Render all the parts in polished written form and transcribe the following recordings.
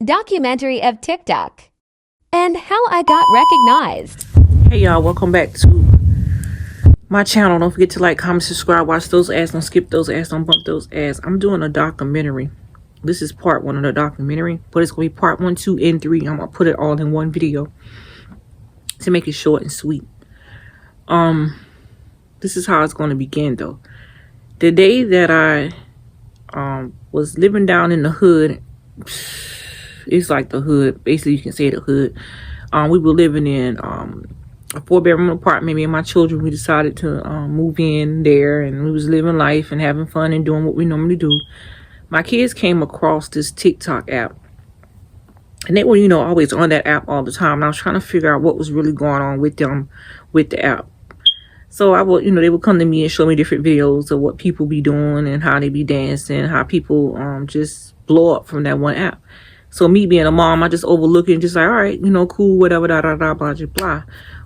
Documentary of TikTok and how I got recognized. Hey y'all, welcome back to my channel. Don't forget to like, comment, subscribe, watch those ads, don't skip those ads, don't bump those ads. I'm doing a documentary. This is part 1 of the documentary, but it's gonna be part 1, 2, and 3. I'm gonna put it all in one video to make it short and sweet. This is how it's gonna begin though. The day that I was living down in the hood, it's like the hood, basically you can say the hood. We were living in a 4-bedroom apartment. Me and my children, we decided to move in there, and we was living life and having fun and doing what we normally do. My kids came across this TikTok app, and they were, always on that app all the time. And I was trying to figure out what was really going on with them, with the app. So I would, they would come to me and show me different videos of what people be doing and how they be dancing, how people just blow up from that one app. So me being a mom, I just overlook it and just like, all right, cool, whatever, da da da, blah, blah, blah.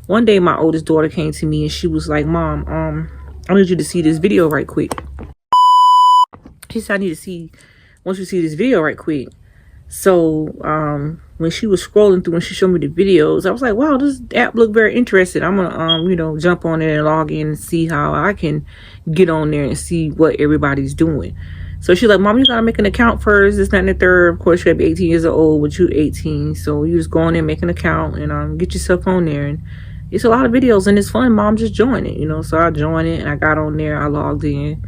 One day, my oldest daughter came to me and she was like, Mom, I need you to see this video right quick. She said, I want you to see this video right quick. So when she was scrolling through and she showed me the videos, I was like, wow, this app looked very interesting. I'm gonna jump on there and log in and see how I can get on there and see what everybody's doing. So she's like, Mom, you gotta make an account first, this, that, and the third. Of course, you gotta be 18 years old, but you 18. So you just go on there, make an account, and get yourself on there. And it's a lot of videos, and it's fun. Mom, just join it, So I joined it, and I got on there. I logged in.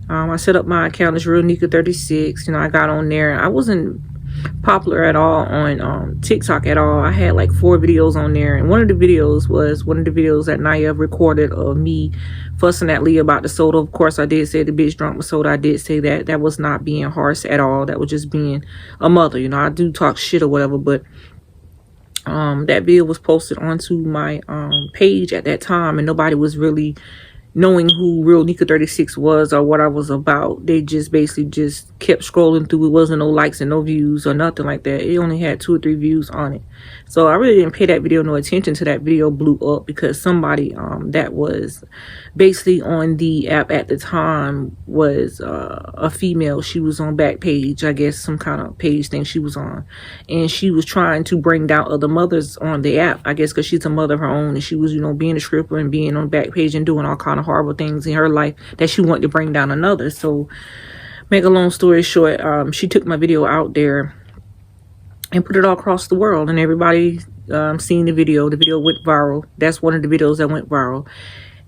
I set up my account. It's Relocation. I got on there. I wasn't popular at all on TikTok at all. I had like 4 videos on there, and one of the videos that Naya recorded of me fussing at Leah about the soda. Of course, I did say the bitch drunk with soda. I did say that. That was not being harsh at all. That was just being a mother. I do talk shit or whatever, but that video was posted onto my page at that time, and nobody was really knowing who Real Nika 36 was or what I was about. They just basically just kept scrolling through. It wasn't no likes and no views or nothing like that. It only had 2 or 3 views on it. So I really didn't pay that video no attention to that video blew up because somebody that was basically on the app at the time was a female. She was on Backpage, I guess some kind of page thing she was on, and she was trying to bring down other mothers on the app, I guess because she's a mother of her own, and she was being a stripper and being on Backpage and doing all kind of horrible things in her life that she wanted to bring down another. So make a long story short, she took my video out there and put it all across the world, and everybody seen the video. The video went viral. That's one of the videos that went viral.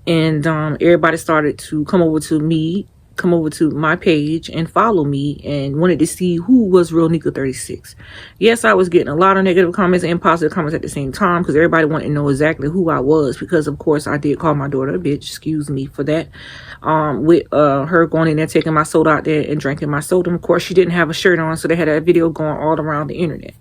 And everybody started to come over to my page and follow me and wanted to see who was Real Nika 36. Yes, I was getting a lot of negative comments and positive comments at the same time because everybody wanted to know exactly who I was, because of course I did call my daughter a bitch, excuse me for that, with her going in there taking my soda out there and drinking my soda. Of course, she didn't have a shirt on, so they had that video going all around the internet.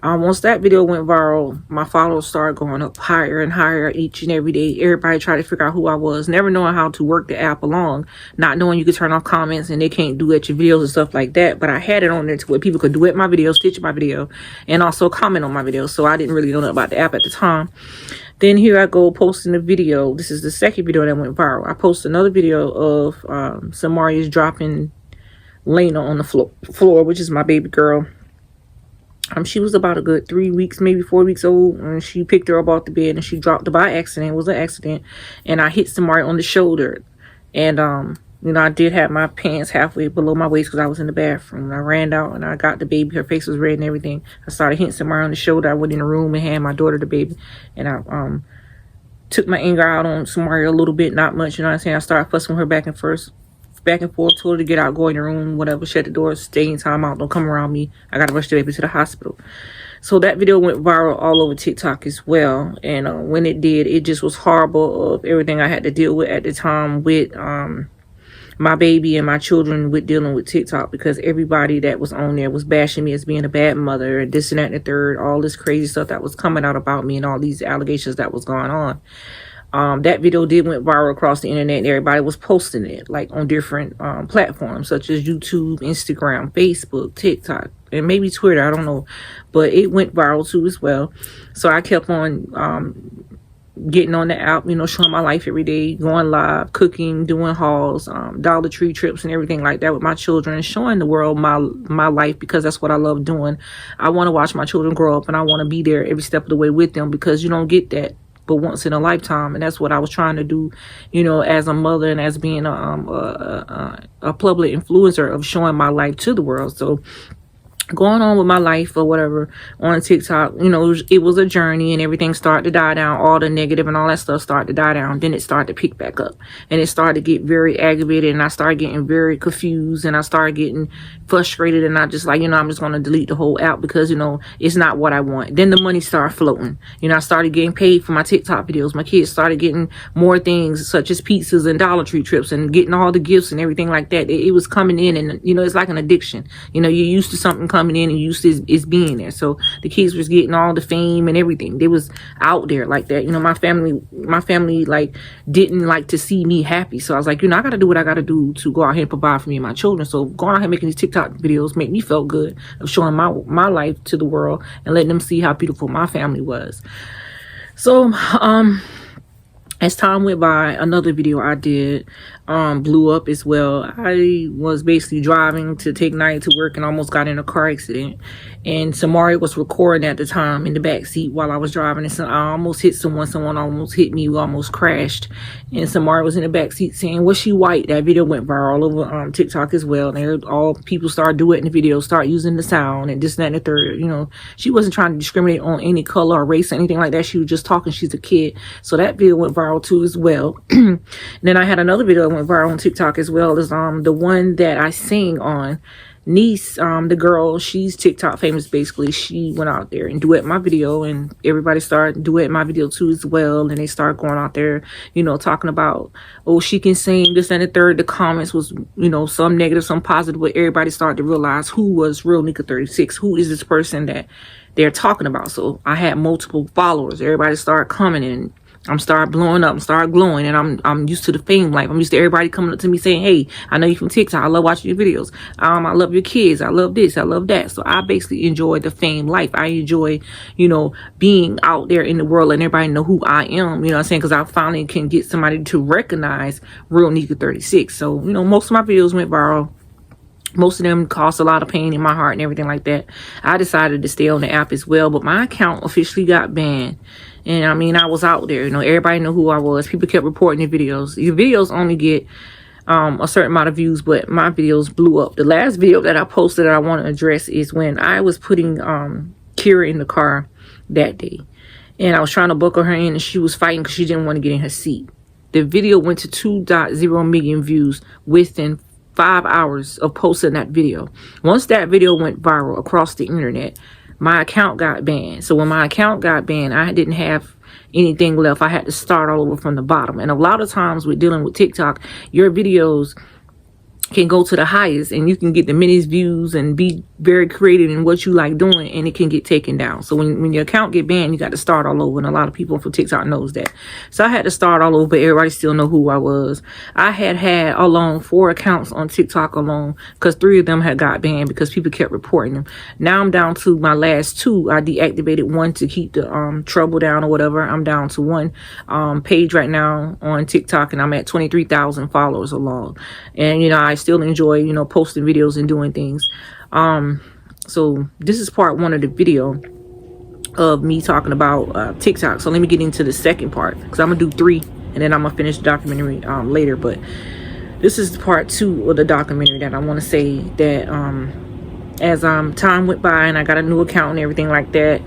Once that video went viral, my followers started going up higher and higher each and every day. Everybody tried to figure out who I was, never knowing how to work the app along, not knowing you could turn off comments and they can't duet your videos and stuff like that. But I had it on there to where people could duet my video, stitch my video, and also comment on my video. So I didn't really know nothing about the app at the time. Then here I go posting a video. This is the second video that went viral. I posted another video of Samaria's dropping Lena on the floor, which is my baby girl. She was about a good 3 weeks, maybe 4 weeks old, and she picked her up off the bed and she dropped her by accident. It was an accident, and I hit somebody on the shoulder. And I did have my pants halfway below my waist because I was in the bathroom. And I ran out and I got the baby. Her face was red and everything. I started hitting somebody on the shoulder. I went in the room and had my daughter the baby, and I took my anger out on Samaria a little bit, not much. You know what I'm saying? I started fussing with her back and forth, told her to get out, go in the room, whatever, shut the door, stay in time out, don't come around me. I gotta rush the baby to the hospital. So that video went viral all over TikTok as well. And when it did, it just was horrible of everything I had to deal with at the time with my baby and my children with dealing with TikTok, because everybody that was on there was bashing me as being a bad mother and this and that and the third, all this crazy stuff that was coming out about me and all these allegations that was going on. That video did went viral across the internet, and everybody was posting it like on different platforms such as YouTube, Instagram, Facebook, TikTok, and maybe Twitter, I don't know, but it went viral too as well. So I kept on getting on the app, showing my life every day, going live, cooking, doing hauls, Dollar Tree trips and everything like that with my children, showing the world my life, because that's what I love doing. I want to watch my children grow up, and I want to be there every step of the way with them, because you don't get that but once in a lifetime. And that's what I was trying to do, as a mother and as being a public influencer of showing my life to the world. So going on with my life or whatever on TikTok, it was a journey, and everything started to die down. All the negative and all that stuff started to die down. Then it started to pick back up, and it started to get very aggravated, and I started getting very confused, and I started getting frustrated, and I just like, I'm just going to delete the whole app, because, it's not what I want. Then the money started floating. I started getting paid for my TikTok videos. My kids started getting more things, such as pizzas and Dollar Tree trips, and getting all the gifts and everything like that. It was coming in, and, it's like an addiction. You're used to something coming in, and used to it's being there. So the kids was getting all the fame and everything. They was out there like that. My family like didn't like to see me happy. So I was like, I gotta do what I gotta do to go out here and provide for me and my children. So going out here making these TikTok videos make me feel good, of showing my life to the world and letting them see how beautiful my family was. So as time went by, another video I did blew up as well. I was basically driving to take Night to work and almost got in a car accident. And Samari was recording at the time in the back seat while I was driving. And so I almost hit someone. Someone almost hit me. We almost crashed. And Samari was in the back seat saying, "Was she white?" That video went viral over TikTok as well. And all people started doing it in the video, start using the sound and this, that, and the third. She wasn't trying to discriminate on any color or race or anything like that. She was just talking. She's a kid. So that video went viral too as well. Then I had another video that went viral on TikTok as well, as the one that I sing on. Niece, the girl, she's TikTok famous basically. She went out there and duet my video, and everybody started duet my video too as well. And they started going out there, talking about, oh, she can sing this and the third. The comments was, some negative, some positive, but everybody started to realize who was Real Nika 36. Who is this person that they're talking about? So I had multiple followers. Everybody started coming in. I'm started blowing up and started glowing, and I'm used to the fame life. I'm used to everybody coming up to me saying, "Hey, I know you from TikTok. I love watching your videos. I love your kids. I love this. I love that." So I basically enjoy the fame life. I enjoy, being out there in the world and everybody know who I am. You know what I'm saying? Because I finally can get somebody to recognize Real Nika 36. So most of my videos went viral. Most of them caused a lot of pain in my heart and everything like that. I decided to stay on the app as well, but my account officially got banned. And I was out there, everybody knew who I was. People kept reporting the videos. The videos only get a certain amount of views, but my videos blew up. The last video that I posted that I want to address is when I was putting Kira in the car that day. And I was trying to buckle her in, and she was fighting because she didn't want to get in her seat. The video went to 2.0 million views within 5 hours of posting that video. Once that video went viral across the internet, my account got banned. So when my account got banned, I didn't have anything left. I had to start all over from the bottom. And a lot of times with dealing with TikTok, your videos can go to the highest and you can get the many views and be very creative in what you like doing, and it can get taken down. So when your account get banned, you got to start all over, and a lot of people from TikTok knows that. So I had to start all over, but everybody still know who I was. I had alone 4 accounts on TikTok alone, because 3 of them had got banned because people kept reporting them. Now I'm down to my last 2. I deactivated one to keep the trouble down or whatever. I'm down to 1 page right now on TikTok, and I'm at 23,000 followers alone. And I still enjoy posting videos and doing things. So this is part 1 of the video of me talking about TikTok. So let me get into the second part, because I'm gonna do 3 and then I'm gonna finish the documentary later. But this is part 2 of the documentary that I want to say that as time went by and I got a new account and everything like that,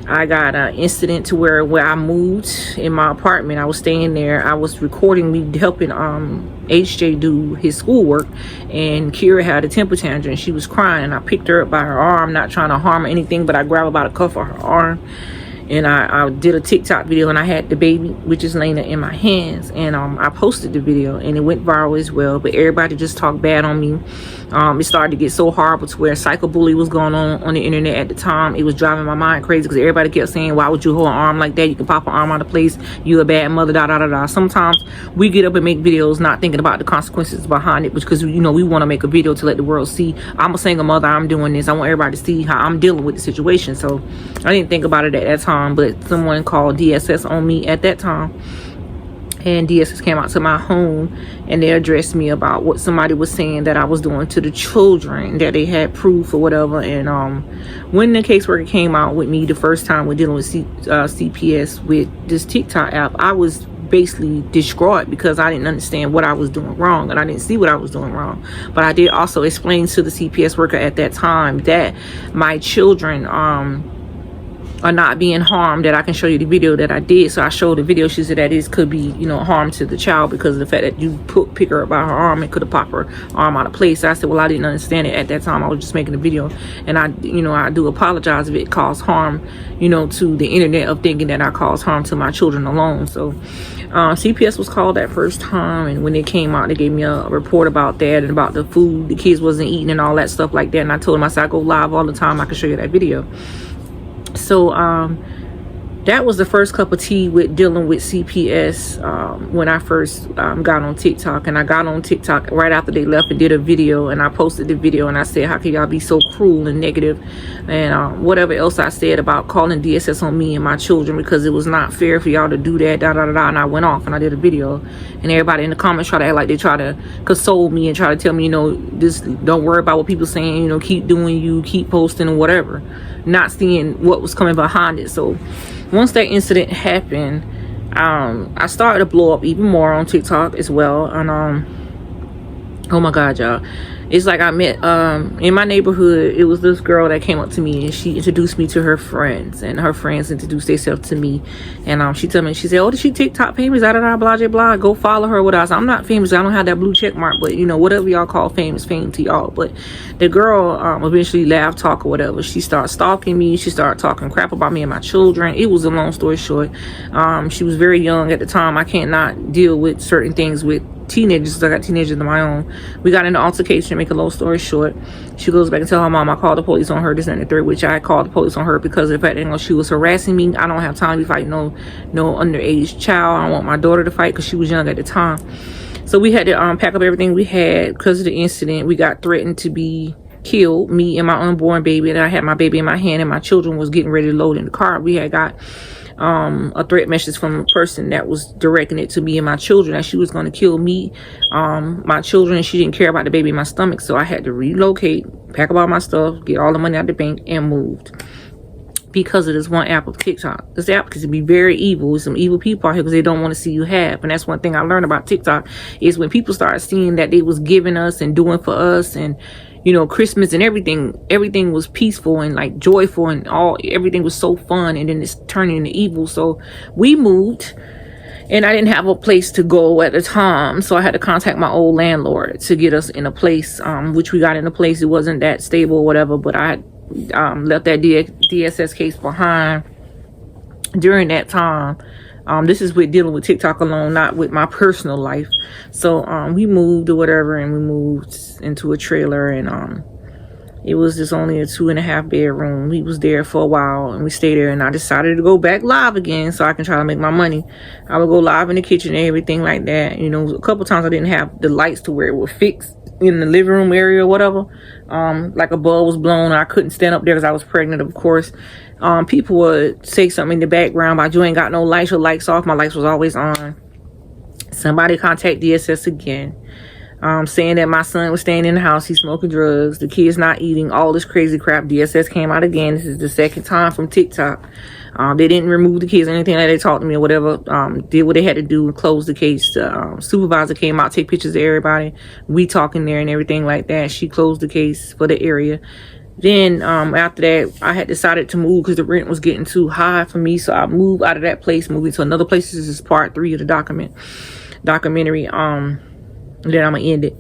I got an incident to where I moved in my apartment. I was staying there. I was recording me helping HJ do his schoolwork, and Kira had a temper tantrum and she was crying, and I picked her up by her arm, not trying to harm her or anything, but I grabbed her by the cuff of her arm. And I did a TikTok video, and I had the baby, which is Lena, in my hands. And I posted the video, and it went viral as well. But everybody just talked bad on me. It started to get so horrible to where cyberbully was going on the internet at the time. It was driving my mind crazy, because everybody kept saying, "Why would you hold an arm like that? You can pop an arm out of place. You a bad mother, da da da da." Sometimes we get up and make videos not thinking about the consequences behind it, because we want to make a video to let the world see I'm a single mother. I'm doing this. I want everybody to see how I'm dealing with the situation. So I didn't think about it at that time. time, but someone called DSS on me at that time. And DSS came out to my home and they addressed me about what somebody was saying that I was doing to the children, that they had proof or whatever. And when the caseworker came out with me the first time with dealing with CPS with this TikTok app, I was basically distraught because I didn't understand what I was doing wrong, and I didn't see what I was doing wrong. But I did also explain to the CPS worker at that time that my children are not being harmed, that I can show you the video that I did. So I showed the video. She said that this could be, you know, harm to the child because of the fact that you pick her up by her arm and could have popped her arm out of place. So I said, well, I didn't understand it at that time. I was just making a video, and I do apologize if it caused harm, you know, to the internet, of thinking that I caused harm to my children alone. So CPS was called that first time, and when they came out, they gave me a report about that and about the food the kids wasn't eating and all that stuff like that. And I told them, I said, I go live all the time, I can show you that video. So that was the first cup of tea with dealing with CPS when I first got on TikTok. And I got on TikTok right after they left and did a video, and I posted the video and I said, how can y'all be so cruel and negative, and whatever else I said about calling DSS on me and my children, because it was not fair for y'all to do that, and I went off and I did a video, and everybody in the comments try to act like they try to console me and try to tell me, you know, this, don't worry about what people saying, you know, keep doing you, keep posting and whatever, not seeing what was coming behind it. So once that incident happened, I started to blow up even more on TikTok as well. And oh my God, y'all, it's like I met in my neighborhood, it was this girl that came up to me and she introduced me to her friends, and her friends introduced themselves to me. And she told me, she said, oh, did she TikTok famous, blah blah blah blah, go follow her. What else? I'm not famous, I don't have that blue check mark, but you know, whatever y'all call famous, fame to y'all. But the girl eventually laughed, talk or whatever, she started stalking me, she started talking crap about me and my children. It was a long story short. She was very young at the time. I can't not deal with certain things with teenagers. I got teenagers of my own. We got into altercation. Make a long story short, she goes back and tell her mom I called the police on her, this and the third, which I called the police on her because of the fact that she was harassing me. I don't have time to fight no underage child. I don't want my daughter to fight because she was young at the time. So we had to pack up everything we had because of the incident. We got threatened to be killed, me and my unborn baby, and I had my baby in my hand, and my children was getting ready to load in the car. We had got a threat message from a person that was directing it to me and my children, that she was going to kill me, my children, and she didn't care about the baby in my stomach. So I had to relocate, pack up all my stuff, get all the money out of the bank, and moved because of this one app of TikTok. This app can be very evil. There's some evil people out here because they don't want to see you have. And that's one thing I learned about TikTok, is when people start seeing that they was giving us and doing for us, and you know, Christmas and everything was peaceful and like joyful, and everything was so fun, and then it's turning into evil. So we moved, and I didn't have a place to go at the time, so I had to contact my old landlord to get us in a place, which we got in a place. It wasn't that stable or whatever, but I left that DSS case behind during that time. This is with dealing with TikTok alone, not with my personal life. So we moved or whatever, and we moved into a trailer, and it was just only a 2.5 bedroom. We was there for a while, and we stayed there, and I decided to go back live again so I can try to make my money. I would go live in the kitchen and everything like that. You know, a couple times I didn't have the lights to where it would fix in the living room area or whatever. Like a bulb was blown, I couldn't stand up there because I was pregnant, of course. People would say something in the background about, you ain't got no lights, your lights off. My lights was always on. Somebody contact DSS again, saying that my son was staying in the house, he's smoking drugs, the kids not eating, all this crazy crap. DSS came out again. This is the second time from TikTok. They didn't remove the kids or anything like that. They talked to me or whatever, did what they had to do and close the case. The supervisor came out, take pictures of everybody, we talking there and everything like that. She closed the case for the area. Then after that, I had decided to move because the rent was getting too high for me. So I moved out of that place, moving to another place. This is part 3 of the documentary. Then I'm gonna end it.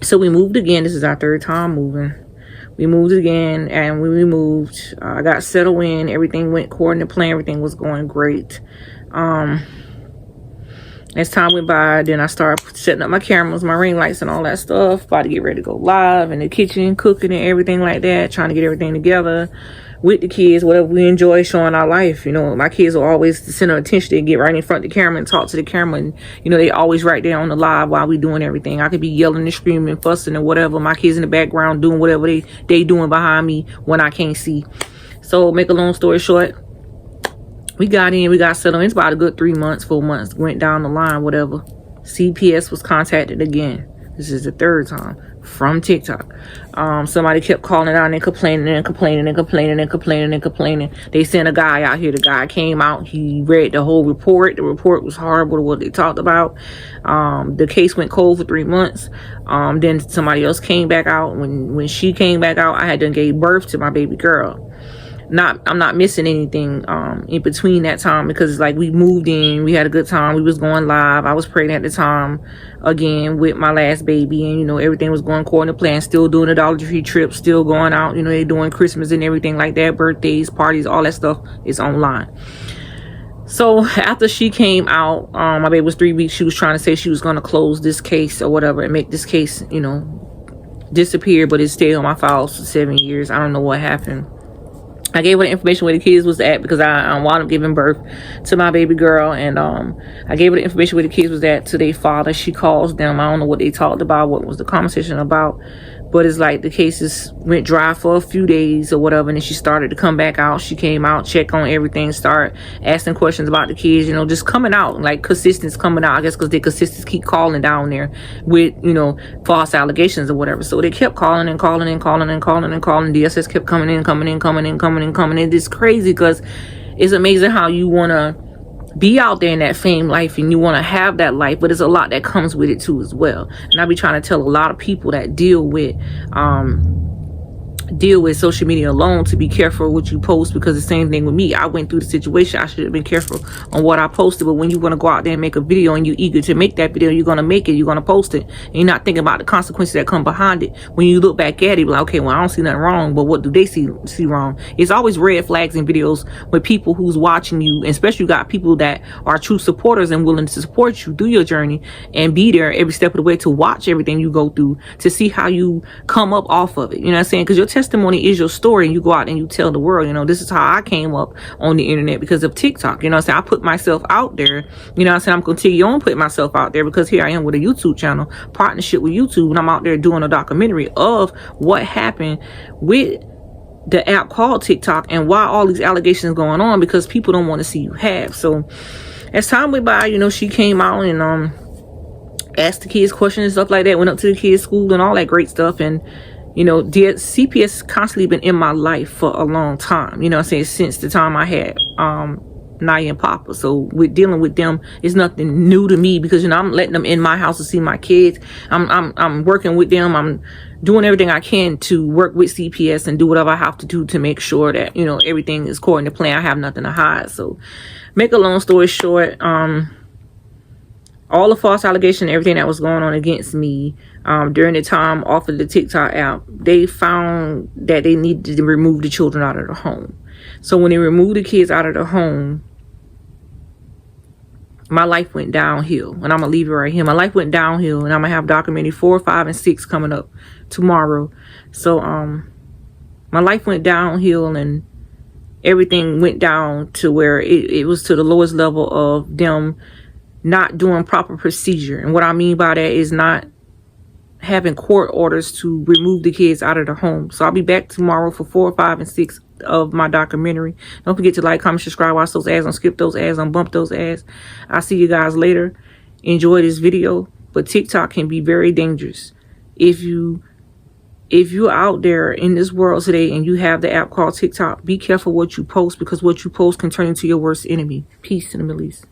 So we moved again. This is our 3rd time moving. We moved again, and when we moved, I got settled in. Everything went according to plan. Everything was going great. As time went by, then I started setting up my cameras, my ring lights and all that stuff. About to get ready to go live in the kitchen, cooking and everything like that. Trying to get everything together with the kids, whatever we enjoy showing our life. You know, my kids are always the center of attention. They get right in front of the camera and talk to the camera. And, you know, they always right there on the live while we doing everything. I could be yelling and screaming, fussing and whatever. My kids in the background doing whatever they doing behind me when I can't see. So make a long story short, We got in, we got settled. It's about a good 3 months, 4 months. Went down the line, whatever. CPS was contacted again. This is the third time from TikTok. Somebody kept calling out and complaining and complaining and complaining and complaining and complaining. They sent a guy out here. The guy came out. He read the whole report. The report was horrible to what they talked about. The case went cold for 3 months. Then somebody else came back out. When she came back out, I had done gave birth to my baby girl. I'm not missing anything in between that time, because it's like we moved in, we had a good time, we was going live, I was pregnant at the time again with my last baby, and everything was going according to plan, still doing the Dollar Tree trip, still going out, they doing Christmas and everything like that, birthdays, parties, all that stuff is online. So after she came out, my baby was 3 weeks, she was trying to say she was going to close this case or whatever and make this case disappear, but it stayed on my files for 7 years. I don't know what happened. I gave her the information where the kids was at, because I wound up giving birth to my baby girl, and I gave her the information where the kids was at to their father. She calls them. I don't know what they talked about, what was the conversation about, but it's like the cases went dry for a few days or whatever, and then she started to come back out. She came out, check on everything, start asking questions about the kids, just coming out, like consistence coming out, I guess, because the consistents keep calling down there with, false allegations or whatever. So they kept calling and calling and calling and calling and calling. DSS kept coming in. It's crazy, because it's amazing how you want to be out there in that fame life and you want to have that life, but there's a lot that comes with it too as well. And I be trying to tell a lot of people that deal with social media alone to be careful what you post, because the same thing with me. I went through the situation. I should have been careful on what I posted, but when you want to go out there and make a video and you're eager to make that video, you're going to make it, you're going to post it, and you're not thinking about the consequences that come behind it. When you look back at it, like, okay, well, I don't see nothing wrong, but what do they see wrong? It's always red flags in videos with people who's watching you, and especially you got people that are true supporters and willing to support you through your journey and be there every step of the way to watch everything you go through, to see how you come up off of it. You know what I'm saying? Because your testimony is your story, and you go out and you tell the world, this is how I came up on the internet, because of TikTok. You know what I'm saying? I put myself out there. You know what I'm saying? I'm continue on putting myself out there, because here I am with a YouTube channel, partnership with YouTube, and I'm out there doing a documentary of what happened with the app called TikTok and why all these allegations going on, because people don't want to see you have. So as time went by, she came out and asked the kids questions and stuff like that, went up to the kids' school and all that great stuff. And CPS constantly been in my life for a long time, you know what I'm saying, since the time I had Naya and Papa. So with dealing with them, it's nothing new to me, because I'm letting them in my house to see my kids. I'm working with them. I'm doing everything I can to work with CPS and do whatever I have to do to make sure that everything is according to plan. I have nothing to hide. So make a long story short, all the false allegation, everything that was going on against me during the time off of the TikTok app, they found that they needed to remove the children out of the home. So when they removed the kids out of the home, my life went downhill. And I'm going to leave it right here. My life went downhill, and I'm going to have documentary 4, 5, and 6 coming up tomorrow. So my life went downhill, and everything went down to where it was to the lowest level of them not doing proper procedure. And what I mean by that is not having court orders to remove the kids out of the home. So I'll be back tomorrow for 4, 5, and 6 of my documentary. Don't forget to like, comment, subscribe, watch those ads, don't skip those ads, don't bump those ads. I'll see you guys later. Enjoy this video. But TikTok can be very dangerous. If you're out there in this world today and you have the app called TikTok, be careful what you post, because what you post can turn into your worst enemy. Peace in the Middle East.